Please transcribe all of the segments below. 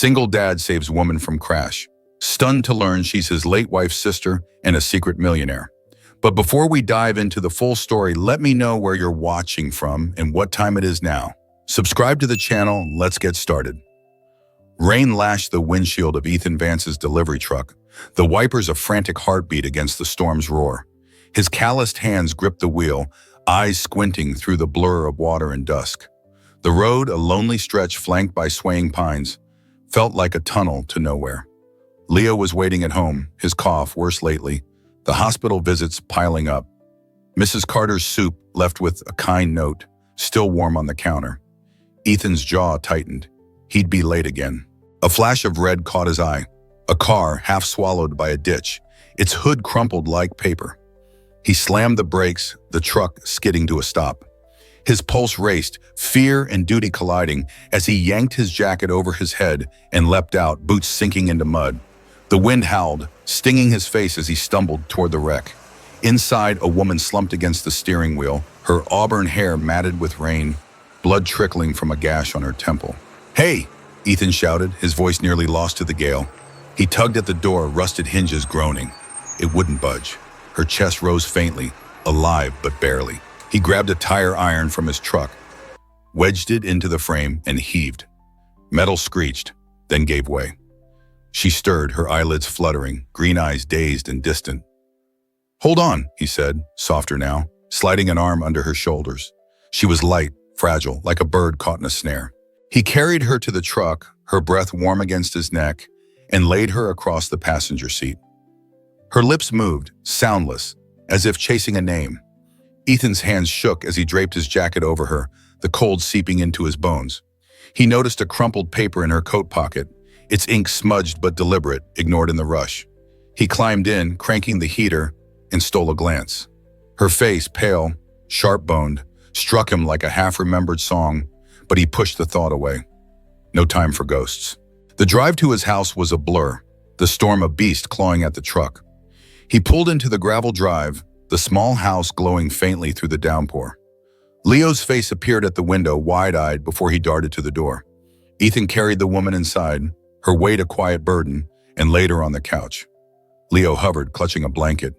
Single dad saves woman from crash. Stunned to learn she's his late wife's sister and a secret millionaire. But before we dive into the full story, let me know where you're watching from and what time it is now. Subscribe to the channel, let's get started. Rain lashed the windshield of Ethan Vance's delivery truck, the wipers a frantic heartbeat against the storm's roar. His calloused hands gripped the wheel, eyes squinting through the blur of water and dusk. The road, a lonely stretch flanked by swaying pines, felt like a tunnel to nowhere. Leo was waiting at home, his cough worse lately, the hospital visits piling up. Mrs. Carter's soup left with a kind note, still warm on the counter. Ethan's jaw tightened. He'd be late again. A flash of red caught his eye. A car half swallowed by a ditch, its hood crumpled like paper. He slammed the brakes, the truck skidding to a stop. His pulse raced, fear and duty colliding as he yanked his jacket over his head and leapt out, boots sinking into mud. The wind howled, stinging his face as he stumbled toward the wreck. Inside, a woman slumped against the steering wheel, her auburn hair matted with rain, blood trickling from a gash on her temple. "Hey!" Ethan shouted, his voice nearly lost to the gale. He tugged at the door, rusted hinges groaning. It wouldn't budge. Her chest rose faintly, alive but barely. He grabbed a tire iron from his truck, wedged it into the frame, and heaved. Metal screeched, then gave way. She stirred, her eyelids fluttering, green eyes dazed and distant. "Hold on," he said, softer now, sliding an arm under her shoulders. She was light, fragile, like a bird caught in a snare. He carried her to the truck, her breath warm against his neck, and laid her across the passenger seat. Her lips moved, soundless, as if chasing a name. Ethan's hands shook as he draped his jacket over her, the cold seeping into his bones. He noticed a crumpled paper in her coat pocket, its ink smudged but deliberate, ignored in the rush. He climbed in, cranking the heater, and stole a glance. Her face, pale, sharp-boned, struck him like a half-remembered song, but he pushed the thought away. No time for ghosts. The drive to his house was a blur, the storm a beast clawing at the truck. He pulled into the gravel drive, the small house glowing faintly through the downpour. Leo's face appeared at the window, wide-eyed, before he darted to the door. Ethan carried the woman inside, her weight a quiet burden, and laid her on the couch. Leo hovered, clutching a blanket.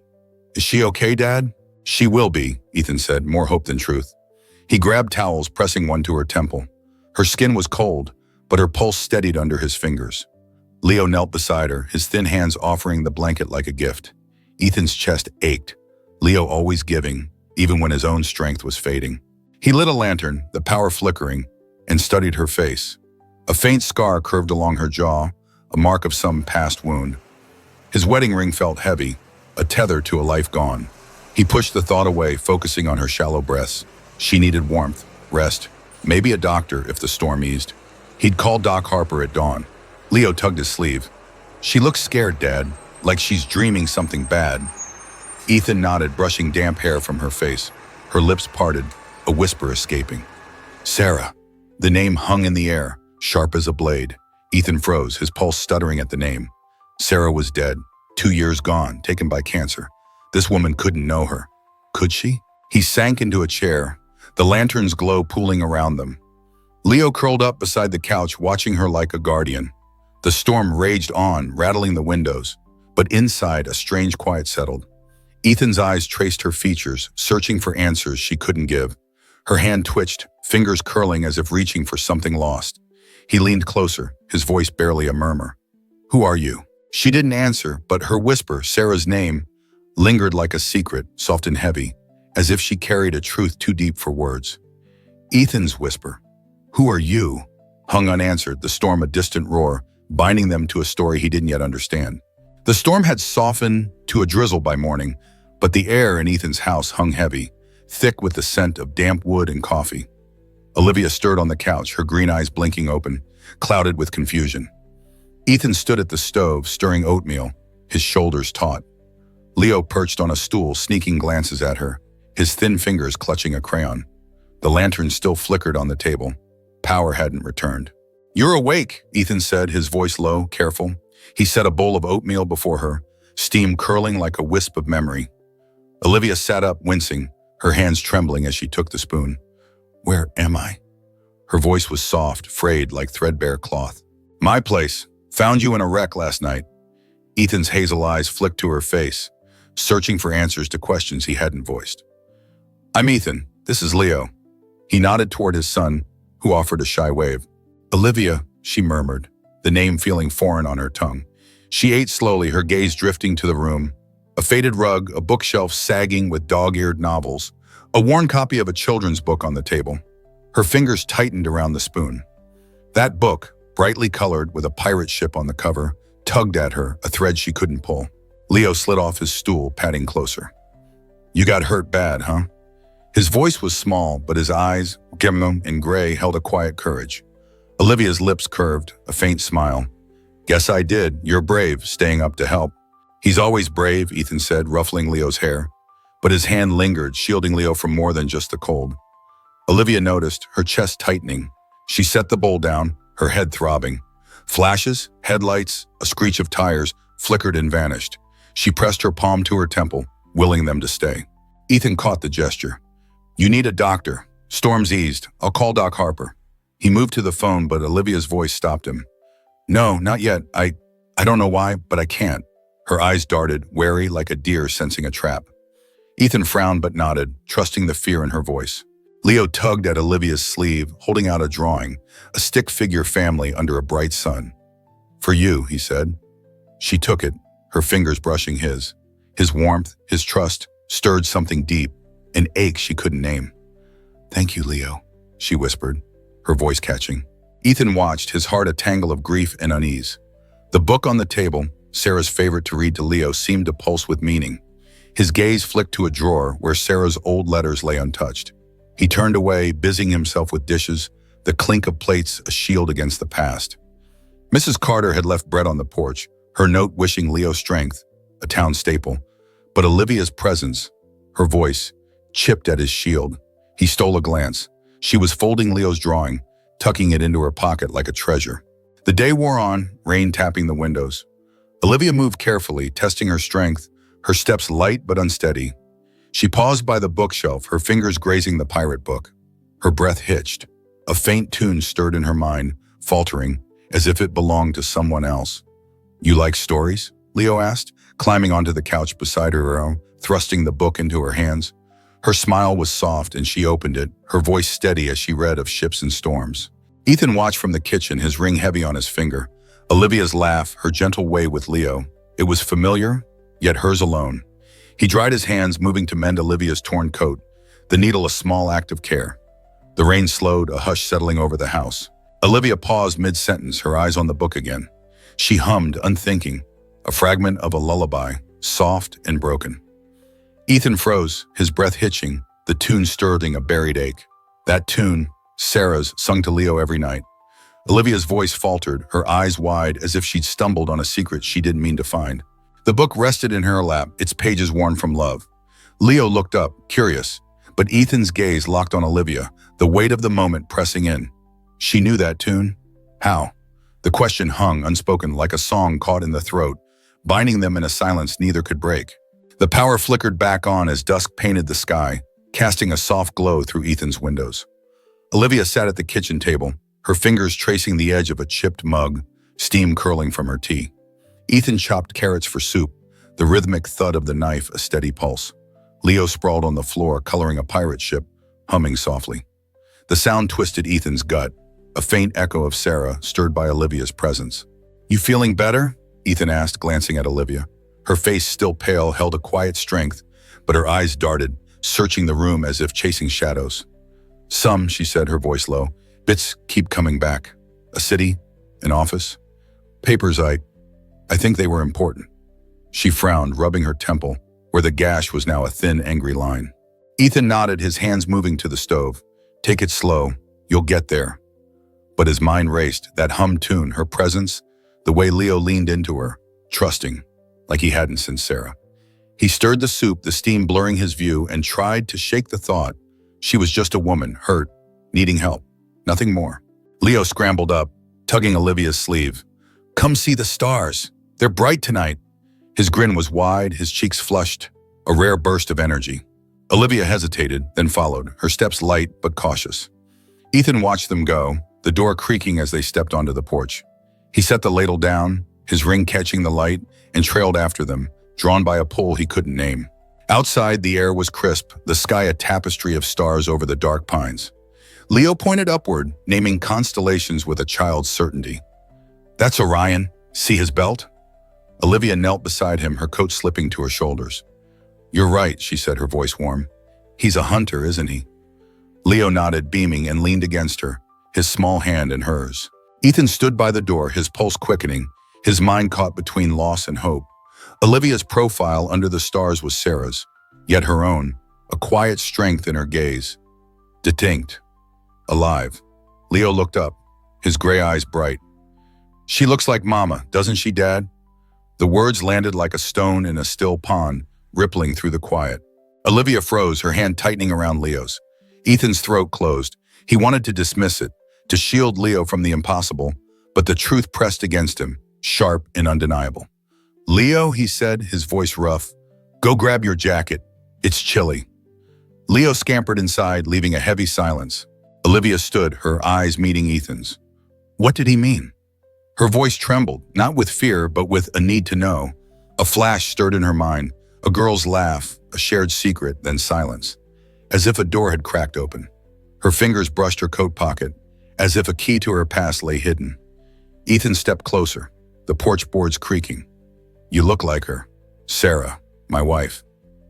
"Is she okay, Dad?" "She will be," Ethan said, more hope than truth. He grabbed towels, pressing one to her temple. Her skin was cold, but her pulse steadied under his fingers. Leo knelt beside her, his thin hands offering the blanket like a gift. Ethan's chest ached, Leo always giving, even when his own strength was fading. He lit a lantern, the power flickering, and studied her face. A faint scar curved along her jaw, a mark of some past wound. His wedding ring felt heavy, a tether to a life gone. He pushed the thought away, focusing on her shallow breaths. She needed warmth, rest, maybe a doctor if the storm eased. He'd call Doc Harper at dawn. Leo tugged his sleeve. "She looks scared, Dad, like she's dreaming something bad." Ethan nodded, brushing damp hair from her face. Her lips parted, a whisper escaping. "Sarah." The name hung in the air, sharp as a blade. Ethan froze, his pulse stuttering at the name. Sarah was dead, 2 years gone, taken by cancer. This woman couldn't know her. Could she? He sank into a chair, the lantern's glow pooling around them. Leo curled up beside the couch, watching her like a guardian. The storm raged on, rattling the windows, but inside a strange quiet settled. Ethan's eyes traced her features, searching for answers she couldn't give. Her hand twitched, fingers curling as if reaching for something lost. He leaned closer, his voice barely a murmur. "Who are you?" She didn't answer, but her whisper, Sarah's name, lingered like a secret, soft and heavy, as if she carried a truth too deep for words. Ethan's whisper, "Who are you?" hung unanswered, the storm a distant roar, binding them to a story he didn't yet understand. The storm had softened to a drizzle by morning, but the air in Ethan's house hung heavy, thick with the scent of damp wood and coffee. Olivia stirred on the couch, her green eyes blinking open, clouded with confusion. Ethan stood at the stove, stirring oatmeal, his shoulders taut. Leo perched on a stool, sneaking glances at her, his thin fingers clutching a crayon. The lantern still flickered on the table. Power hadn't returned. "You're awake," Ethan said, his voice low, careful. He set a bowl of oatmeal before her, steam curling like a wisp of memory. Olivia sat up, wincing, her hands trembling as she took the spoon. "Where am I?" Her voice was soft, frayed like threadbare cloth. My place. Found you in a wreck last night. Ethan's hazel eyes flicked to her face, searching for answers to questions he hadn't voiced. I'm Ethan. This is Leo. He nodded toward his son, who offered a shy wave. Olivia, she murmured, the name feeling foreign on her tongue. She ate slowly, her gaze drifting to the room. A faded rug, a bookshelf sagging with dog-eared novels, a worn copy of a children's book on the table. Her fingers tightened around the spoon. That book, brightly colored with a pirate ship on the cover, tugged at her, a thread she couldn't pull. Leo slid off his stool, patting closer. You got hurt bad, huh? His voice was small, but his eyes, gimno and gray, held a quiet courage. Olivia's lips curved, a faint smile. Guess I did. You're brave, staying up to help. He's always brave, Ethan said, ruffling Leo's hair. But his hand lingered, shielding Leo from more than just the cold. Olivia noticed, her chest tightening. She set the bowl down, her head throbbing. Flashes, headlights, a screech of tires, flickered and vanished. She pressed her palm to her temple, willing them to stay. Ethan caught the gesture. You need a doctor. Storm's eased. I'll call Doc Harper. He moved to the phone, but Olivia's voice stopped him. No, not yet. I don't know why, but I can't. Her eyes darted, wary like a deer sensing a trap. Ethan frowned but nodded, trusting the fear in her voice. Leo tugged at Olivia's sleeve, holding out a drawing, a stick figure family under a bright sun. For you, he said. She took it, her fingers brushing his. His warmth, his trust, stirred something deep, an ache she couldn't name. Thank you, Leo, she whispered, her voice catching. Ethan watched, his heart a tangle of grief and unease. The book on the table, Sarah's favorite to read to Leo, seemed to pulse with meaning. His gaze flicked to a drawer where Sarah's old letters lay untouched. He turned away, busying himself with dishes, the clink of plates a shield against the past. Mrs. Carter had left bread on the porch, her note wishing Leo strength, a town staple. But Olivia's presence, her voice, chipped at his shield. He stole a glance. She was folding Leo's drawing, tucking it into her pocket like a treasure. The day wore on, rain tapping the windows. Olivia moved carefully, testing her strength, her steps light but unsteady. She paused by the bookshelf, her fingers grazing the pirate book. Her breath hitched. A faint tune stirred in her mind, faltering, as if it belonged to someone else. You like stories? Leo asked, climbing onto the couch beside her, thrusting the book into her hands. Her smile was soft and she opened it, her voice steady as she read of ships and storms. Ethan watched from the kitchen, his ring heavy on his finger. Olivia's laugh, her gentle way with Leo. It was familiar, yet hers alone. He dried his hands, moving to mend Olivia's torn coat, the needle a small act of care. The rain slowed, a hush settling over the house. Olivia paused mid-sentence, her eyes on the book again. She hummed, unthinking, a fragment of a lullaby, soft and broken. Ethan froze, his breath hitching, the tune stirring a buried ache. That tune, Sarah's, sung to Leo every night. Olivia's voice faltered, her eyes wide as if she'd stumbled on a secret she didn't mean to find. The book rested in her lap, its pages worn from love. Leo looked up, curious, but Ethan's gaze locked on Olivia, the weight of the moment pressing in. She knew that tune. How? The question hung, unspoken, like a song caught in the throat, binding them in a silence neither could break. The power flickered back on as dusk painted the sky, casting a soft glow through Ethan's windows. Olivia sat at the kitchen table, her fingers tracing the edge of a chipped mug, steam curling from her tea. Ethan chopped carrots for soup, the rhythmic thud of the knife a steady pulse. Leo sprawled on the floor, coloring a pirate ship, humming softly. The sound twisted Ethan's gut, a faint echo of Sarah stirred by Olivia's presence. You feeling better? Ethan asked, glancing at Olivia. Her face, still pale, held a quiet strength, but her eyes darted, searching the room as if chasing shadows. Some, she said, her voice low. Bits keep coming back. A city, an office. Papers, I think they were important. She frowned, rubbing her temple, where the gash was now a thin, angry line. Ethan nodded, his hands moving to the stove. Take it slow. You'll get there. But his mind raced, that hummed tune, her presence, the way Leo leaned into her, trusting, like he hadn't since Sarah. He stirred the soup, the steam blurring his view, and tried to shake the thought. She was just a woman, hurt, needing help. Nothing more. Leo scrambled up, tugging Olivia's sleeve. Come see the stars. They're bright tonight. His grin was wide, his cheeks flushed, a rare burst of energy. Olivia hesitated, then followed, her steps light but cautious. Ethan watched them go, the door creaking as they stepped onto the porch. He set the ladle down, his ring catching the light, and trailed after them, drawn by a pull he couldn't name. Outside, the air was crisp, the sky a tapestry of stars over the dark pines. Leo pointed upward, naming constellations with a child's certainty. "That's Orion. See his belt?" Olivia knelt beside him, her coat slipping to her shoulders. "You're right," she said, her voice warm. "He's a hunter, isn't he?" Leo nodded, beaming, and leaned against her, his small hand in hers. Ethan stood by the door, his pulse quickening, his mind caught between loss and hope. Olivia's profile under the stars was Sarah's, yet her own, a quiet strength in her gaze. Distinct. Alive. Leo looked up, his gray eyes bright. "She looks like Mama, doesn't she, Dad?" The words landed like a stone in a still pond, rippling through the quiet. Olivia froze, her hand tightening around Leo's. Ethan's throat closed. He wanted to dismiss it, to shield Leo from the impossible, but the truth pressed against him, sharp and undeniable. "Leo," he said, his voice rough, "go grab your jacket. It's chilly." Leo scampered inside, leaving a heavy silence. Olivia stood, her eyes meeting Ethan's. What did he mean? Her voice trembled, not with fear, but with a need to know. A flash stirred in her mind, a girl's laugh, a shared secret, then silence. As if a door had cracked open. Her fingers brushed her coat pocket, as if a key to her past lay hidden. Ethan stepped closer, the porch boards creaking. "You look like her. Sarah, my wife."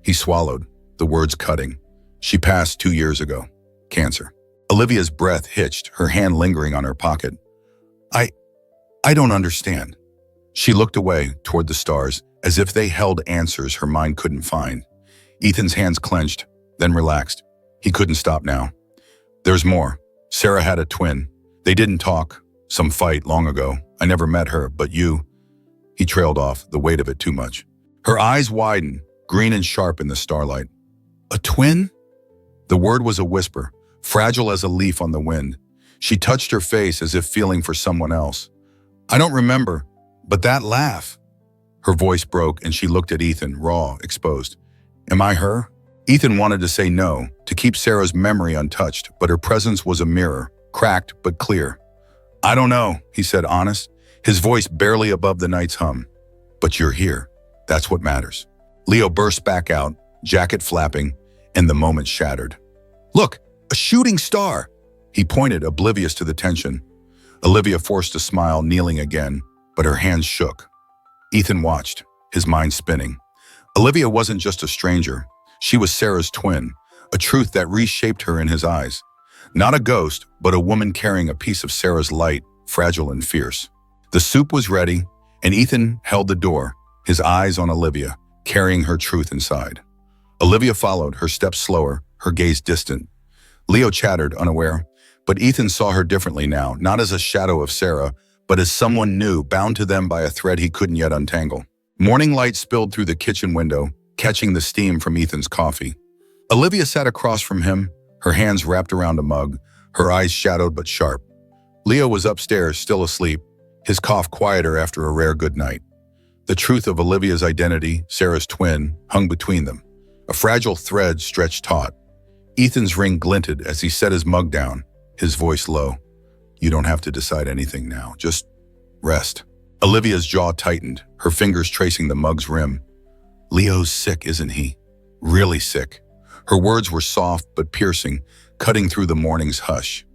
He swallowed, the words cutting. "She passed 2 years ago. Cancer." Olivia's breath hitched, her hand lingering on her pocket. I don't understand." She looked away toward the stars, as if they held answers her mind couldn't find. Ethan's hands clenched, then relaxed. He couldn't stop now. "There's more. Sarah had a twin. They didn't talk. Some fight long ago. I never met her, but you." He trailed off, the weight of it too much. Her eyes widened, green and sharp in the starlight. "A twin?" The word was a whisper, fragile as a leaf on the wind. She touched her face as if feeling for someone else. "I don't remember, but that laugh." Her voice broke and she looked at Ethan, raw, exposed. "Am I her?" Ethan wanted to say no, to keep Sarah's memory untouched, but her presence was a mirror, cracked but clear. "I don't know," he said, honest, his voice barely above the night's hum. "But you're here. That's what matters." Leo burst back out, jacket flapping, and the moment shattered. "Look, a shooting star!" He pointed, oblivious to the tension. Olivia forced a smile, kneeling again, but her hands shook. Ethan watched, his mind spinning. Olivia wasn't just a stranger. She was Sarah's twin, a truth that reshaped her in his eyes. Not a ghost, but a woman carrying a piece of Sarah's light, fragile and fierce. The soup was ready, and Ethan held the door, his eyes on Olivia, carrying her truth inside. Olivia followed, her steps slower, her gaze distant. Leo chattered, unaware, but Ethan saw her differently now, not as a shadow of Sarah, but as someone new, bound to them by a thread he couldn't yet untangle. Morning light spilled through the kitchen window, catching the steam from Ethan's coffee. Olivia sat across from him, her hands wrapped around a mug, her eyes shadowed but sharp. Leo was upstairs, still asleep, his cough quieter after a rare good night. The truth of Olivia's identity, Sarah's twin, hung between them. A fragile thread stretched taut. Ethan's ring glinted as he set his mug down, his voice low. "You don't have to decide anything now. Just rest." Olivia's jaw tightened, her fingers tracing the mug's rim. "Leo's sick, isn't he? Really sick." Her words were soft but piercing, cutting through the morning's hush.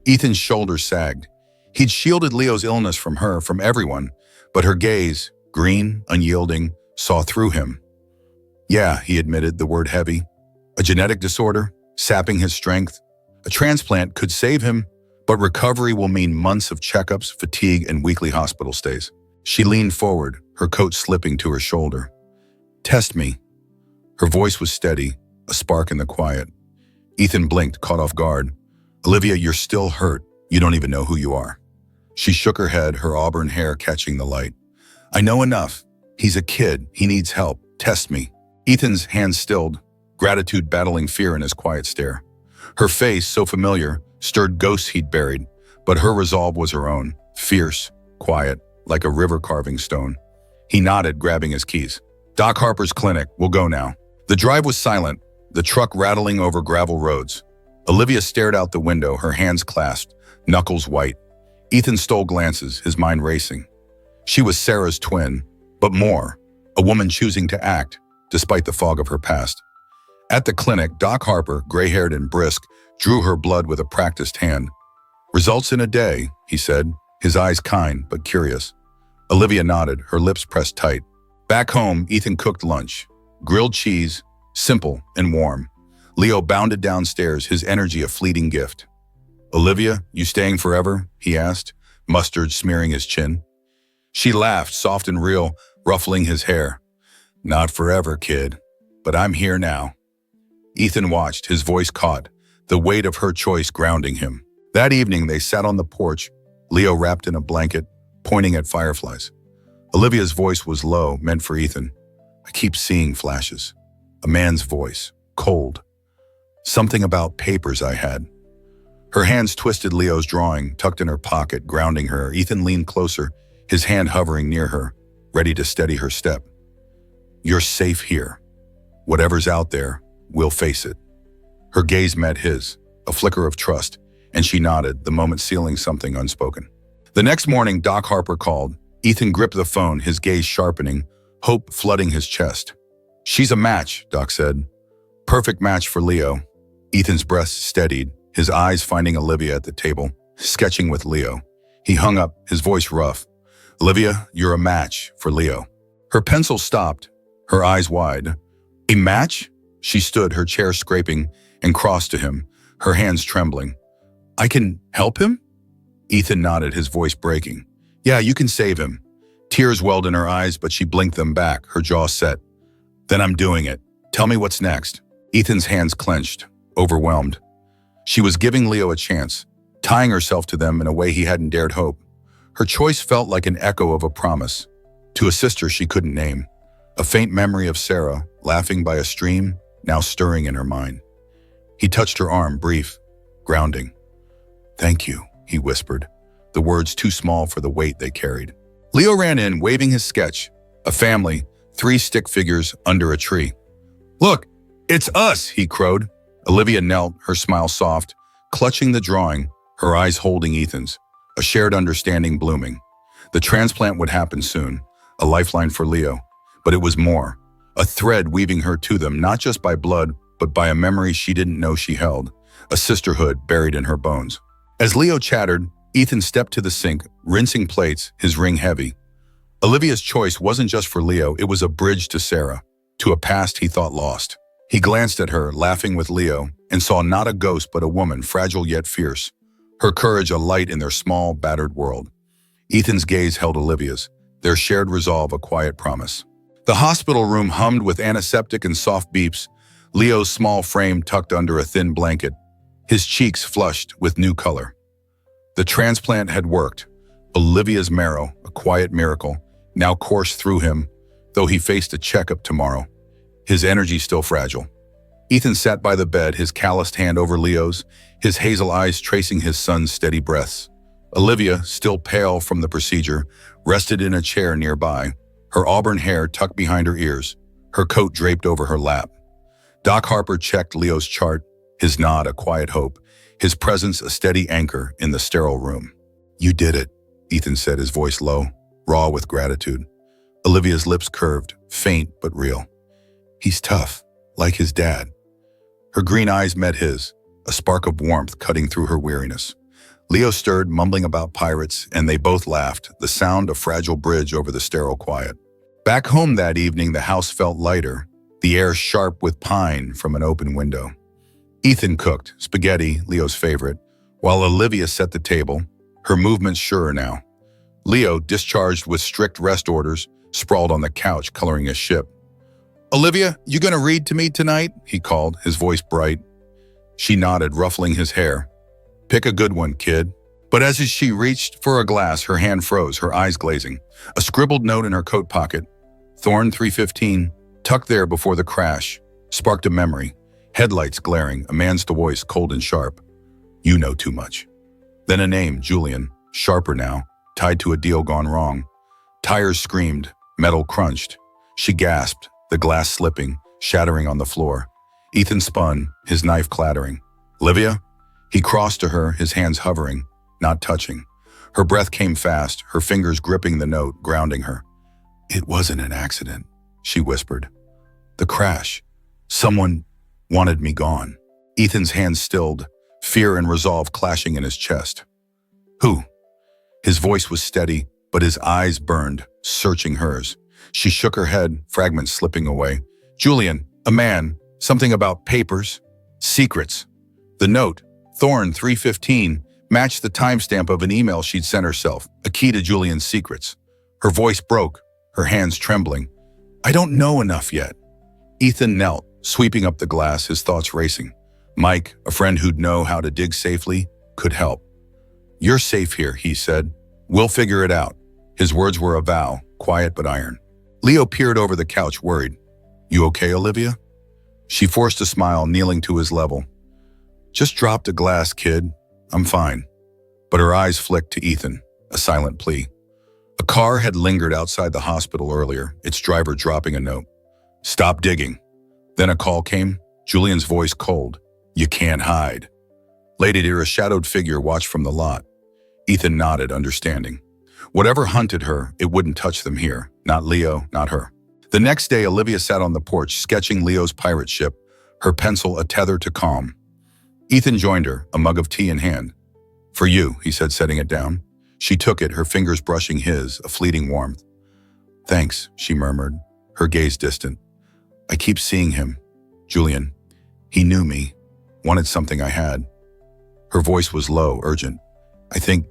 Ethan's shoulders sagged. He'd shielded Leo's illness from her, from everyone, but her gaze, green, unyielding, saw through him. "Yeah," he admitted, the word heavy. "A genetic disorder, sapping his strength. A transplant could save him, but recovery will mean months of checkups, fatigue, and weekly hospital stays." She leaned forward, her coat slipping to her shoulder. "Test me." Her voice was steady, a spark in the quiet. Ethan blinked, caught off guard. "Olivia, you're still hurt. You don't even know who you are." She shook her head, her auburn hair catching the light. "I know enough. He's a kid. He needs help. Test me." Ethan's hands stilled, gratitude battling fear in his quiet stare. Her face, so familiar, stirred ghosts he'd buried, but her resolve was her own, fierce, quiet, like a river carving stone. He nodded, grabbing his keys. "Doc Harper's clinic. We'll go now." The drive was silent, the truck rattling over gravel roads. Olivia stared out the window, her hands clasped, knuckles white. Ethan stole glances, his mind racing. She was Sarah's twin, but more, a woman choosing to act, despite the fog of her past. At the clinic, Doc Harper, gray-haired and brisk, drew her blood with a practiced hand. "Results in a day," he said, his eyes kind but curious. Olivia nodded, her lips pressed tight. Back home, Ethan cooked lunch. Grilled cheese, simple and warm. Leo bounded downstairs, his energy a fleeting gift. "Olivia, you staying forever?" he asked, mustard smearing his chin. She laughed, soft and real, ruffling his hair. "Not forever, kid, but I'm here now." Ethan watched, his voice caught, the weight of her choice grounding him. That evening, they sat on the porch, Leo wrapped in a blanket, pointing at fireflies. Olivia's voice was low, meant for Ethan. "I keep seeing flashes." A man's voice, cold. "Something about papers I had." Her hands twisted Leo's drawing, tucked in her pocket, grounding her. Ethan leaned closer, his hand hovering near her, ready to steady her step. "You're safe here. Whatever's out there, we'll face it." Her gaze met his, a flicker of trust, and she nodded, the moment sealing something unspoken. The next morning, Doc Harper called. Ethan gripped the phone, his gaze sharpening, hope flooding his chest. "She's a match," Doc said. "Perfect match for Leo." Ethan's breast steadied, his eyes finding Olivia at the table, sketching with Leo. He hung up, his voice rough. "Olivia, you're a match for Leo." Her pencil stopped, her eyes wide. "A match?" She stood, her chair scraping, and crossed to him, her hands trembling. "I can help him?" Ethan nodded, his voice breaking. "Yeah, you can save him." Tears welled in her eyes, but she blinked them back, her jaw set. "Then I'm doing it. Tell me what's next." Ethan's hands clenched, overwhelmed. She was giving Leo a chance, tying herself to them in a way he hadn't dared hope. Her choice felt like an echo of a promise, to a sister she couldn't name. A faint memory of Sarah, laughing by a stream, now stirring in her mind. He touched her arm, brief, grounding. "Thank you," he whispered, the words too small for the weight they carried. Leo ran in, waving his sketch. A family, 3 stick figures under a tree. "Look, it's us," he crowed. Olivia knelt, her smile soft, clutching the drawing, her eyes holding Ethan's, a shared understanding blooming. The transplant would happen soon, a lifeline for Leo. But it was more, a thread weaving her to them, not just by blood, but by a memory she didn't know she held, a sisterhood buried in her bones. As Leo chattered, Ethan stepped to the sink, rinsing plates, his ring heavy. Olivia's choice wasn't just for Leo, it was a bridge to Sarah, to a past he thought lost. He glanced at her, laughing with Leo, and saw not a ghost but a woman, fragile yet fierce, her courage a light in their small, battered world. Ethan's gaze held Olivia's, their shared resolve a quiet promise. The hospital room hummed with antiseptic and soft beeps, Leo's small frame tucked under a thin blanket, his cheeks flushed with new color. The transplant had worked. Olivia's marrow, a quiet miracle, now coursed through him, though he faced a checkup tomorrow. His energy still fragile. Ethan sat by the bed, his calloused hand over Leo's, his hazel eyes tracing his son's steady breaths. Olivia, still pale from the procedure, rested in a chair nearby, her auburn hair tucked behind her ears, her coat draped over her lap. Doc Harper checked Leo's chart, his nod a quiet hope, his presence a steady anchor in the sterile room. "You did it," Ethan said, his voice low, raw with gratitude. Olivia's lips curved, faint but real. "He's tough, like his dad." Her green eyes met his, a spark of warmth cutting through her weariness. Leo stirred, mumbling about pirates, and they both laughed, the sound a fragile bridge over the sterile quiet. Back home that evening, the house felt lighter, the air sharp with pine from an open window. Ethan cooked, spaghetti, Leo's favorite, while Olivia set the table, her movements surer now. Leo, discharged with strict rest orders, sprawled on the couch, coloring a ship. "Olivia, you gonna read to me tonight?" he called, his voice bright. She nodded, ruffling his hair. "Pick a good one, kid." But as she reached for a glass, her hand froze, her eyes glazing. A scribbled note in her coat pocket, Thorne 315, tucked there before the crash, sparked a memory. Headlights glaring, a man's voice cold and sharp. "You know too much." Then a name, Julian, sharper now, tied to a deal gone wrong. Tires screamed, metal crunched. She gasped, the glass slipping, shattering on the floor. Ethan spun, his knife clattering. "Olivia?" He crossed to her, his hands hovering, not touching. Her breath came fast, her fingers gripping the note, grounding her. "It wasn't an accident," she whispered. "The crash. Someone wanted me gone." Ethan's hands stilled, fear and resolve clashing in his chest. "Who?" His voice was steady, but his eyes burned, searching hers. She shook her head, fragments slipping away. "Julian, a man, something about papers, secrets." The note, Thorne 315, matched the timestamp of an email she'd sent herself, a key to Julian's secrets. Her voice broke, her hands trembling. "I don't know enough yet." Ethan knelt, sweeping up the glass, his thoughts racing. Mike, a friend who'd know how to dig safely, could help. "You're safe here," he said. "We'll figure it out." His words were a vow, quiet but iron. Leo peered over the couch, worried. "You okay, Olivia?" She forced a smile, kneeling to his level. "Just dropped a glass, kid. I'm fine." But her eyes flicked to Ethan, a silent plea. A car had lingered outside the hospital earlier, its driver dropping a note. "Stop digging." Then a call came, Julian's voice cold. "You can't hide." Later, a shadowed figure watched from the lot. Ethan nodded, understanding. Whatever hunted her, it wouldn't touch them here. Not Leo, not her. The next day, Olivia sat on the porch, sketching Leo's pirate ship, her pencil a tether to calm. Ethan joined her, a mug of tea in hand. "For you," he said, setting it down. She took it, her fingers brushing his, a fleeting warmth. "Thanks," she murmured, her gaze distant. "I keep seeing him. Julian. He knew me, wanted something I had." Her voice was low, urgent. "I think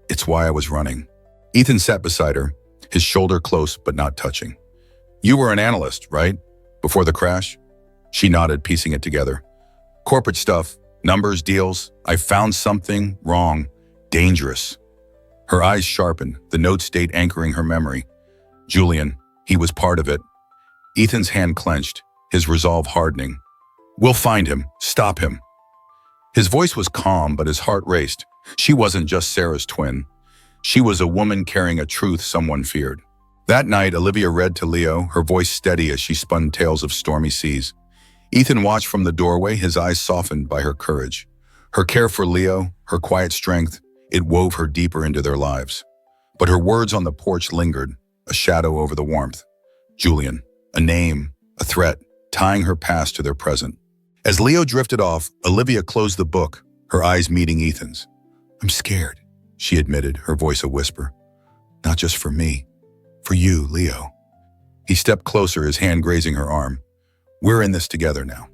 it's why I was running." Ethan sat beside her, his shoulder close but not touching. "You were an analyst, right? Before the crash?" She nodded, piecing it together. "Corporate stuff, numbers, deals. I found something wrong, dangerous." Her eyes sharpened, the note's date anchoring her memory. Julian, he was part of it. Ethan's hand clenched, his resolve hardening. "We'll find him. Stop him." His voice was calm, but his heart raced. She wasn't just Sarah's twin. She was a woman carrying a truth someone feared. That night, Olivia read to Leo, her voice steady as she spun tales of stormy seas. Ethan watched from the doorway, his eyes softened by her courage. Her care for Leo, her quiet strength, it wove her deeper into their lives. But her words on the porch lingered, a shadow over the warmth. Julian, a name, a threat, tying her past to their present. As Leo drifted off, Olivia closed the book, her eyes meeting Ethan's. "I'm scared," she admitted, her voice a whisper. "Not just for me, for you, Leo." He stepped closer, his hand grazing her arm. "We're in this together now."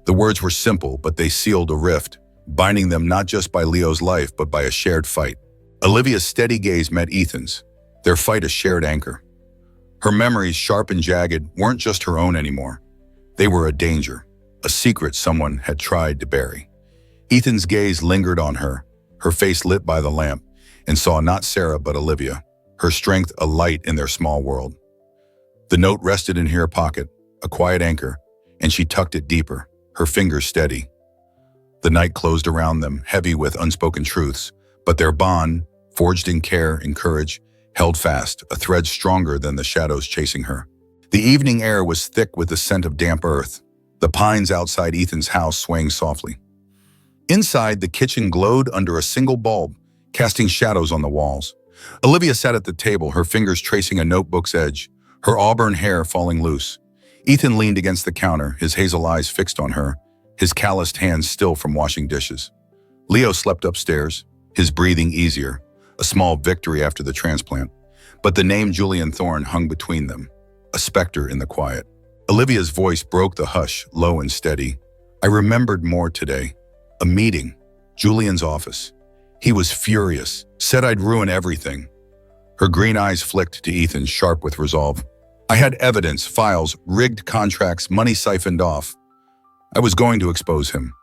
The words were simple, but they sealed a rift, binding them not just by Leo's life, but by a shared fight. Olivia's steady gaze met Ethan's, their fight a shared anchor. Her memories, sharp and jagged, weren't just her own anymore. They were a danger, a secret someone had tried to bury. Ethan's gaze lingered on her, her face lit by the lamp, and saw not Sarah but Olivia, her strength a light in their small world. The note rested in her pocket, a quiet anchor, and she tucked it deeper, her fingers steady. The night closed around them, heavy with unspoken truths, but their bond, forged in care and courage, held fast, a thread stronger than the shadows chasing her. The evening air was thick with the scent of damp earth, the pines outside Ethan's house swaying softly. Inside, the kitchen glowed under a single bulb, casting shadows on the walls. Olivia sat at the table, her fingers tracing a notebook's edge, her auburn hair falling loose. Ethan leaned against the counter, his hazel eyes fixed on her, his calloused hands still from washing dishes. Leo slept upstairs, his breathing easier, a small victory after the transplant. But the name Julian Thorne hung between them, a specter in the quiet. Olivia's voice broke the hush, low and steady. "I remembered more today. A meeting, Julian's office. He was furious, said I'd ruin everything." Her green eyes flicked to Ethan, sharp with resolve. "I had evidence, files, rigged contracts, money siphoned off. I was going to expose him."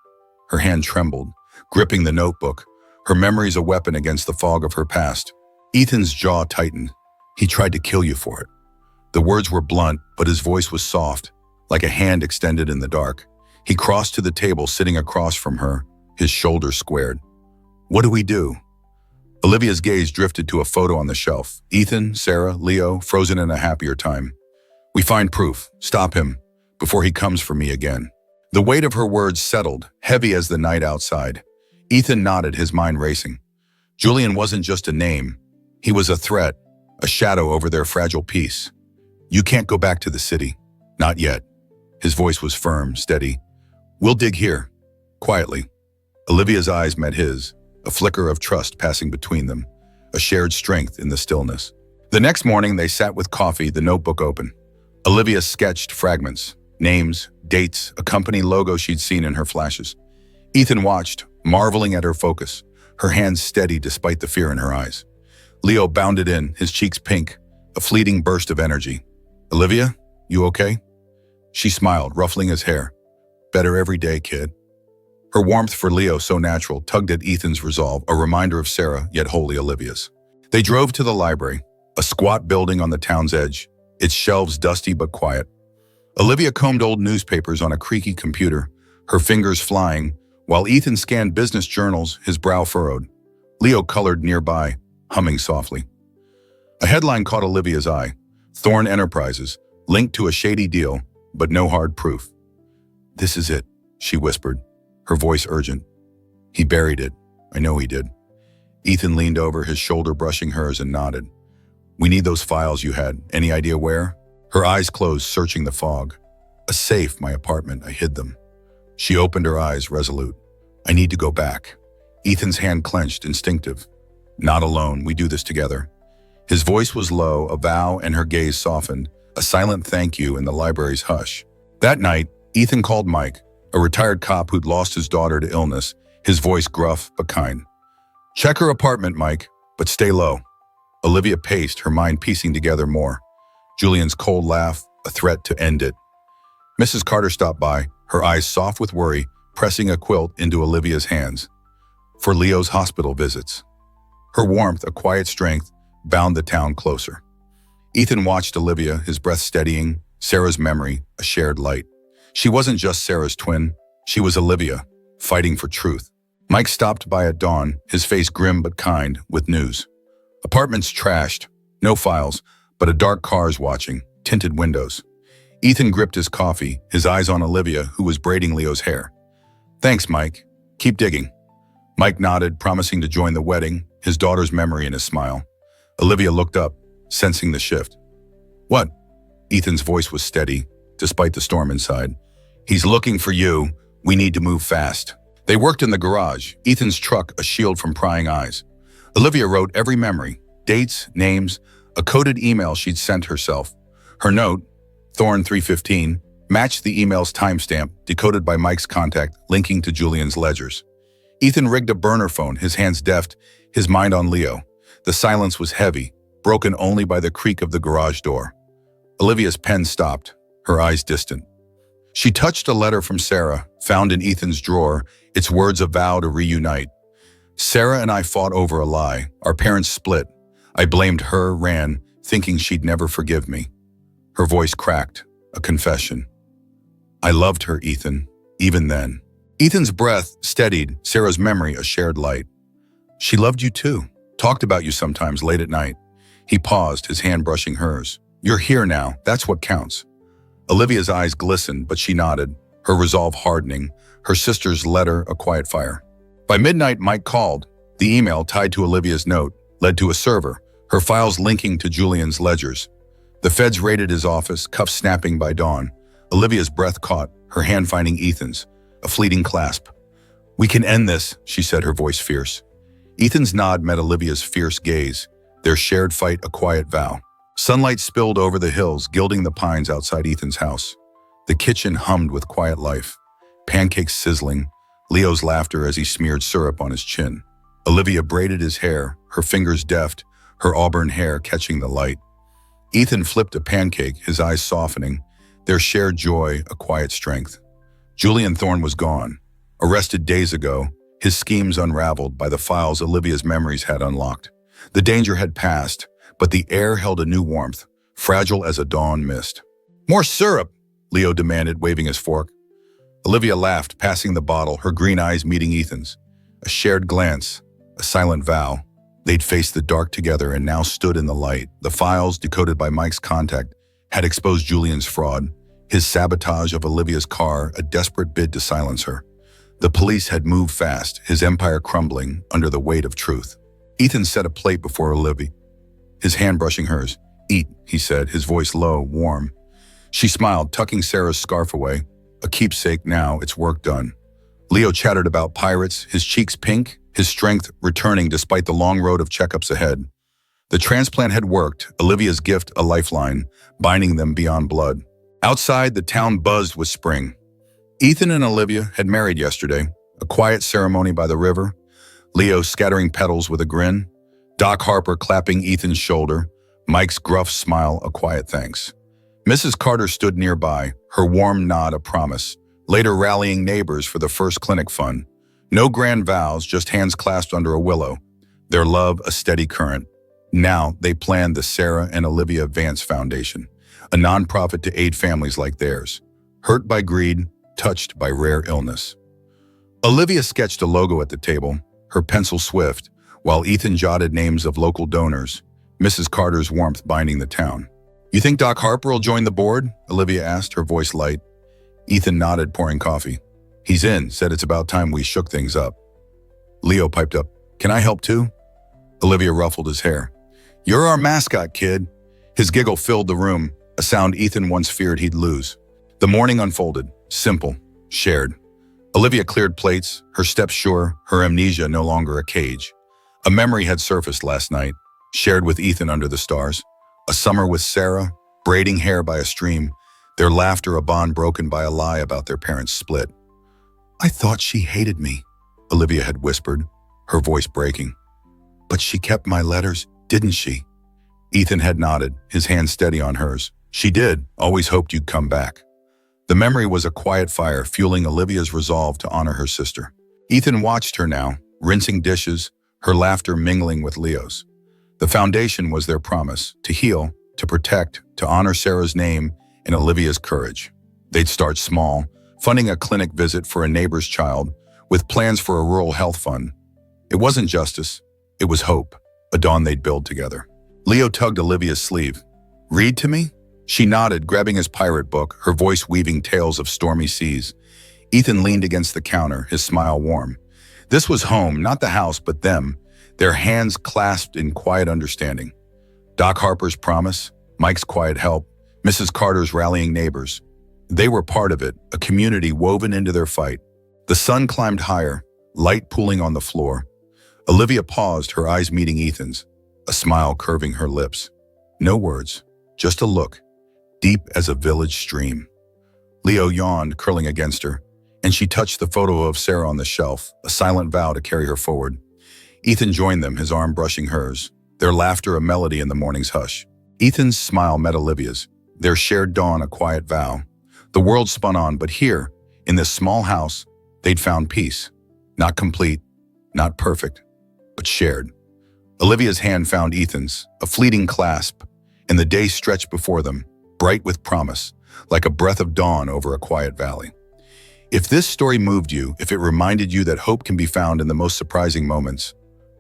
Her hand trembled, gripping the notebook, her memories a weapon against the fog of her past. Ethan's jaw tightened. "He tried to kill you for it." The words were blunt, but his voice was soft, like a hand extended in the dark. He crossed to the table, sitting across from her, his shoulders squared. "What do we do?" Olivia's gaze drifted to a photo on the shelf. Ethan, Sarah, Leo, frozen in a happier time. "We find proof. Stop him, before he comes for me again." The weight of her words settled, heavy as the night outside. Ethan nodded, his mind racing. Julian wasn't just a name. He was a threat, a shadow over their fragile peace. You can't go back to the city. Not yet. His voice was firm, steady. We'll dig here. Quietly. Olivia's eyes met his, a flicker of trust passing between them, a shared strength in the stillness. The next morning, they sat with coffee, the notebook open. Olivia sketched fragments, names, dates, a company logo she'd seen in her flashes. Ethan watched, marveling at her focus, her hands steady despite the fear in her eyes. Leo bounded in, his cheeks pink, a fleeting burst of energy. Olivia, you okay? She smiled, ruffling his hair. Better every day, kid. Her warmth for Leo, so natural, tugged at Ethan's resolve, a reminder of Sarah, yet wholly Olivia's. They drove to the library, a squat building on the town's edge, its shelves dusty but quiet. Olivia combed old newspapers on a creaky computer, her fingers flying, while Ethan scanned business journals, his brow furrowed. Leo colored nearby, humming softly. A headline caught Olivia's eye. Thorne Enterprises, linked to a shady deal, but no hard proof. This is it, she whispered, her voice urgent. He buried it. I know he did. Ethan leaned over, his shoulder brushing hers, and nodded. We need those files you had. Any idea where? Her eyes closed, searching the fog. A safe, my apartment. I hid them. She opened her eyes, resolute. I need to go back. Ethan's hand clenched, instinctive. Not alone. We do this together. His voice was low, a vow, and her gaze softened, a silent thank you in the library's hush. That night, Ethan called Mike, a retired cop who'd lost his daughter to illness, his voice gruff but kind. Check her apartment, Mike, but stay low. Olivia paced, her mind piecing together more. Julian's cold laugh, a threat to end it. Mrs. Carter stopped by, her eyes soft with worry, pressing a quilt into Olivia's hands. For Leo's hospital visits. Her warmth, a quiet strength, bound the town closer. Ethan watched Olivia, his breath steadying, Sarah's memory, a shared light. She wasn't just Sarah's twin, she was Olivia, fighting for truth. Mike stopped by at dawn, his face grim but kind, with news. Apartments trashed, no files, but a dark car's watching, tinted windows. Ethan gripped his coffee, his eyes on Olivia, who was braiding Leo's hair. Thanks, Mike. Keep digging. Mike nodded, promising to join the wedding, his daughter's memory in his smile. Olivia looked up, sensing the shift. What? Ethan's voice was steady, despite the storm inside. He's looking for you. We need to move fast. They worked in the garage, Ethan's truck a shield from prying eyes. Olivia wrote every memory, dates, names, a coded email she'd sent herself. Her note, Thorne 315, matched the email's timestamp, decoded by Mike's contact, linking to Julian's ledgers. Ethan rigged a burner phone, his hands deft, his mind on Leo. The silence was heavy, broken only by the creak of the garage door. Olivia's pen stopped, her eyes distant. She touched a letter from Sarah, found in Ethan's drawer, its words a vow to reunite. Sarah and I fought over a lie. Our parents split. I blamed her, ran, thinking she'd never forgive me. Her voice cracked, a confession. I loved her, Ethan, even then. Ethan's breath steadied, Sarah's memory a shared light. She loved you too, talked about you sometimes late at night. He paused, his hand brushing hers. You're here now, that's what counts. Olivia's eyes glistened, but she nodded, her resolve hardening, her sister's letter a quiet fire. By midnight, Mike called. The email, tied to Olivia's note, led to a server, her files linking to Julian's ledgers. The feds raided his office, cuffs snapping by dawn. Olivia's breath caught, her hand finding Ethan's, a fleeting clasp. We can end this, she said, her voice fierce. Ethan's nod met Olivia's fierce gaze, their shared fight a quiet vow. Sunlight spilled over the hills, gilding the pines outside Ethan's house. The kitchen hummed with quiet life. Pancakes sizzling, Leo's laughter as he smeared syrup on his chin. Olivia braided his hair, her fingers deft, her auburn hair catching the light. Ethan flipped a pancake, his eyes softening, their shared joy a quiet strength. Julian Thorne was gone. Arrested days ago, his schemes unraveled by the files Olivia's memories had unlocked. The danger had passed, but the air held a new warmth, fragile as a dawn mist. More syrup, Leo demanded, waving his fork. Olivia laughed, passing the bottle, her green eyes meeting Ethan's. A shared glance, a silent vow. They'd faced the dark together and now stood in the light. The files, decoded by Mike's contact, had exposed Julian's fraud, his sabotage of Olivia's car, a desperate bid to silence her. The police had moved fast, his empire crumbling under the weight of truth. Ethan set a plate before Olivia, his hand brushing hers. "Eat," he said, his voice low, warm. She smiled, tucking Sarah's scarf away. A keepsake now, it's work done. Leo chattered about pirates, his cheeks pink, his strength returning despite the long road of checkups ahead. The transplant had worked, Olivia's gift a lifeline, binding them beyond blood. Outside, the town buzzed with spring. Ethan and Olivia had married yesterday, a quiet ceremony by the river, Leo scattering petals with a grin, Doc Harper clapping Ethan's shoulder, Mike's gruff smile a quiet thanks. Mrs. Carter stood nearby, her warm nod a promise, later rallying neighbors for the first clinic fund. No grand vows, just hands clasped under a willow, their love a steady current. Now they planned the Sarah and Olivia Vance Foundation, a nonprofit to aid families like theirs, hurt by greed, touched by rare illness. Olivia sketched a logo at the table, her pencil swift, while Ethan jotted names of local donors, Mrs. Carter's warmth binding the town. "You think Doc Harper will join the board?" Olivia asked, her voice light. Ethan nodded, pouring coffee. "He's in, said it's about time we shook things up." Leo piped up, "Can I help too?" Olivia ruffled his hair. "You're our mascot, kid." His giggle filled the room, a sound Ethan once feared he'd lose. The morning unfolded, simple, shared. Olivia cleared plates, her steps sure, her amnesia no longer a cage. A memory had surfaced last night, shared with Ethan under the stars. A summer with Sarah, braiding hair by a stream, their laughter a bond broken by a lie about their parents' split. "I thought she hated me," Olivia had whispered, her voice breaking. "But she kept my letters, didn't she?" Ethan had nodded, his hand steady on hers. "She did, always hoped you'd come back." The memory was a quiet fire, fueling Olivia's resolve to honor her sister. Ethan watched her now, rinsing dishes, her laughter mingling with Leo's. The foundation was their promise, to heal, to protect, to honor Sarah's name and Olivia's courage. They'd start small, funding a clinic visit for a neighbor's child, with plans for a rural health fund. It wasn't justice, it was hope, a dawn they'd build together. Leo tugged Olivia's sleeve. "Read to me?" She nodded, grabbing his pirate book, her voice weaving tales of stormy seas. Ethan leaned against the counter, his smile warm. This was home, not the house, but them, their hands clasped in quiet understanding. Doc Harper's promise, Mike's quiet help, Mrs. Carter's rallying neighbors. They were part of it, a community woven into their fight. The sun climbed higher, light pooling on the floor. Olivia paused, her eyes meeting Ethan's, a smile curving her lips. No words, just a look, deep as a village stream. Leo yawned, curling against her, and she touched the photo of Sarah on the shelf, a silent vow to carry her forward. Ethan joined them, his arm brushing hers, their laughter a melody in the morning's hush. Ethan's smile met Olivia's, their shared dawn a quiet vow. The world spun on, but here, in this small house, they'd found peace. Not complete, not perfect, but shared. Olivia's hand found Ethan's, a fleeting clasp, and the day stretched before them, bright with promise, like a breath of dawn over a quiet valley. If this story moved you, if it reminded you that hope can be found in the most surprising moments,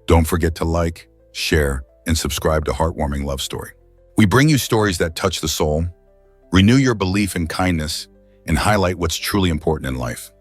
don't forget to like, share, and subscribe to Heartwarming Love Story. We bring you stories that touch the soul, renew your belief in kindness, and highlight what's truly important in life.